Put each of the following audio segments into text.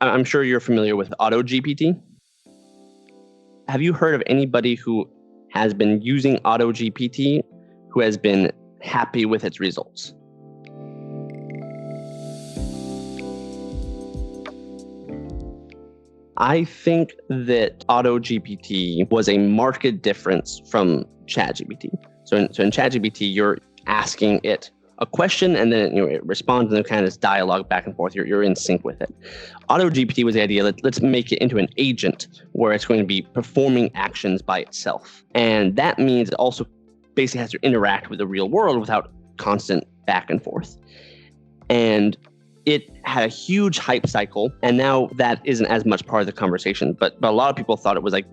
I'm sure you're familiar with AutoGPT. Have you heard of anybody who has been using AutoGPT who has been happy with its results? I think that AutoGPT was a marked difference from ChatGPT. So in ChatGPT, you're asking it a question and then it responds, and then kind of this dialogue back and forth. You're in sync with it. AutoGPT was the idea that let's make it into an agent where it's going to be performing actions by itself. And that means it also basically has to interact with the real world without constant back and forth. And it had a huge hype cycle, and now that isn't as much part of the conversation, but a lot of people thought it was like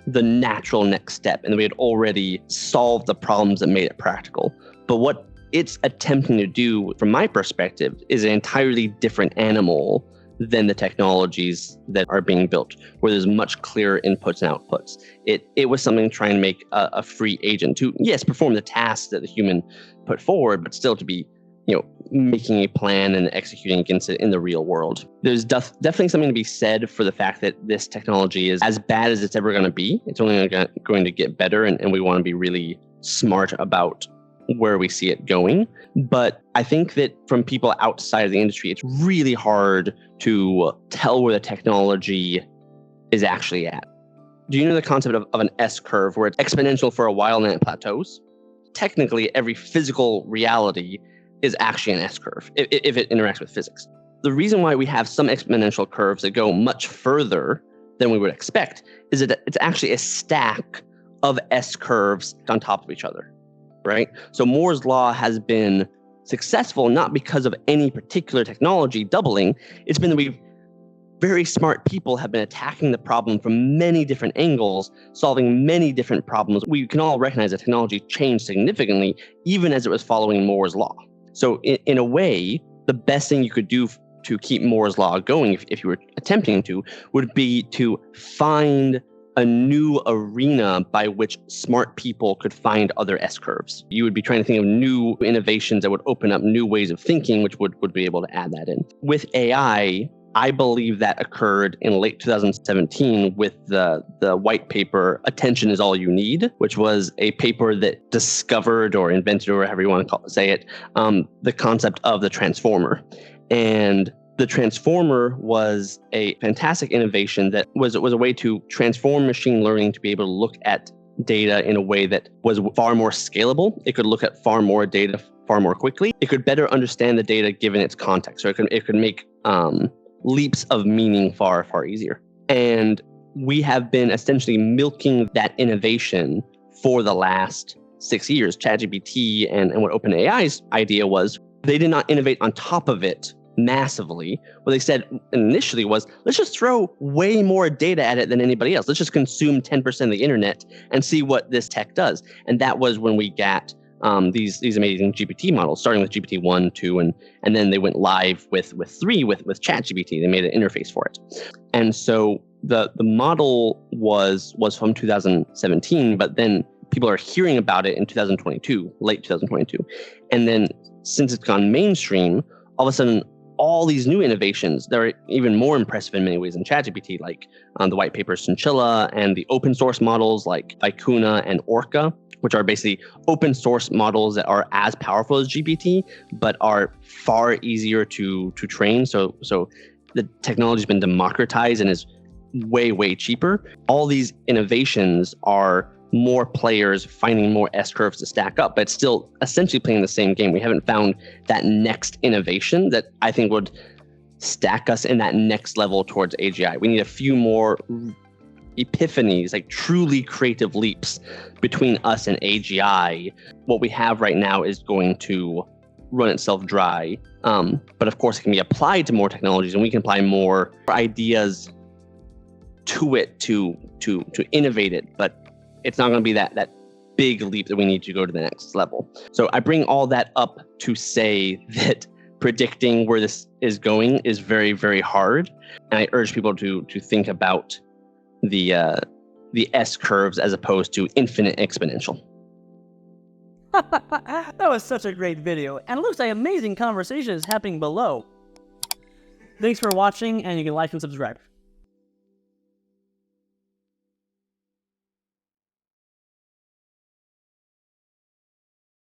the natural next step, and we had already solved the problems that made it practical. But what it's attempting to do, from my perspective, is an entirely different animal than the technologies that are being built, where there's much clearer inputs and outputs. It was something trying to make a free agent to, yes, perform the tasks that the human put forward, but still to be making a plan and executing against it in the real world. There's definitely something to be said for the fact that this technology is as bad as it's ever going to be. It's only going to get better, and we want to be really smart about where we see it going. But I think that from people outside of the industry, it's really hard to tell where the technology is actually at. Do you know the concept of an S-curve, where it's exponential for a while and then it plateaus? Technically, every physical reality is actually an S-curve if it interacts with physics. The reason why we have some exponential curves that go much further than we would expect is that it's actually a stack of S-curves on top of each other, right? So Moore's law has been successful not because of any particular technology doubling. It's been that very smart people have been attacking the problem from many different angles, solving many different problems. We can all recognize that technology changed significantly even as it was following Moore's law. So in a way, the best thing you could do to keep Moore's law going, if you were attempting to, would be to find a new arena by which smart people could find other S-curves. You would be trying to think of new innovations that would open up new ways of thinking, which would be able to add that in. With AI, I believe that occurred in late 2017 with the white paper, Attention is All You Need, which was a paper that discovered or invented, or however you want to say it, the concept of the transformer. And the transformer was a fantastic innovation that was a way to transform machine learning to be able to look at data in a way that was far more scalable. It could look at far more data far more quickly. It could better understand the data given its context. So it could make leaps of meaning far, far easier. And we have been essentially milking that innovation for the last 6 years. ChatGPT and what OpenAI's idea was, they did not innovate on top of it massively. What they said initially was, let's just throw way more data at it than anybody else. Let's just consume 10% of the internet and see what this tech does. And that was when we got these amazing GPT models, starting with GPT 1, 2, and then they went live with 3 with ChatGPT. They made an interface for it. And so the model was from 2017, but then people are hearing about it in 2022, late 2022. And then since it's gone mainstream, all of a sudden, all these new innovations that are even more impressive in many ways than ChatGPT, like the white paper Chinchilla and the open source models like Vicuna and Orca, which are basically open source models that are as powerful as GPT, but are far easier to train. So the technology has been democratized and is way, way cheaper. All these innovations are more players finding more S-curves to stack up, but still essentially playing the same game. We haven't found that next innovation that I think would stack us in that next level towards AGI. We need a few more epiphanies, like truly creative leaps between us and AGI. What we have right now is going to run itself dry. But of course, it can be applied to more technologies, and we can apply more ideas to it to innovate it. But it's not going to be that big leap that we need to go to the next level. So I bring all that up to say that predicting where this is going is very, very hard. And I urge people to think about the S curves as opposed to infinite exponential. That was such a great video, and it looks like amazing conversation is happening below. Thanks for watching, and you can like and subscribe.